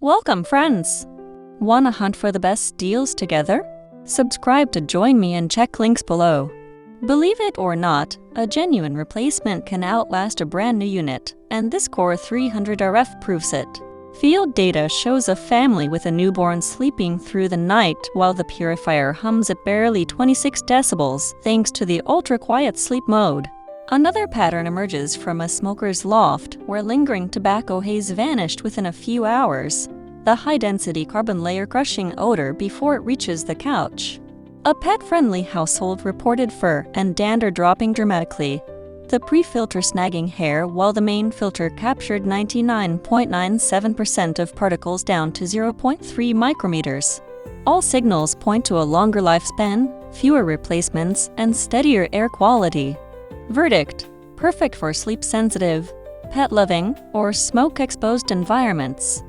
Welcome, friends! Wanna hunt for the best deals together? Subscribe to join me and check links below. Believe it or not, a genuine replacement can outlast a brand new unit, and this Core300-RF proves it. Field data shows a family with a newborn sleeping through the night while the purifier hums at barely 26 decibels thanks to the ultra-quiet sleep mode. Another pattern emerges from a smoker's loft where lingering tobacco haze vanished within a few hours. The high-density carbon layer crushing odor before it reaches the couch. A pet-friendly household reported fur and dander dropping dramatically. The pre-filter snagging hair while the main filter captured 99.97% of particles down to 0.3 micrometers. All signals point to a longer lifespan, fewer replacements, and steadier air quality. Verdict: perfect for sleep-sensitive, pet-loving, or smoke-exposed environments.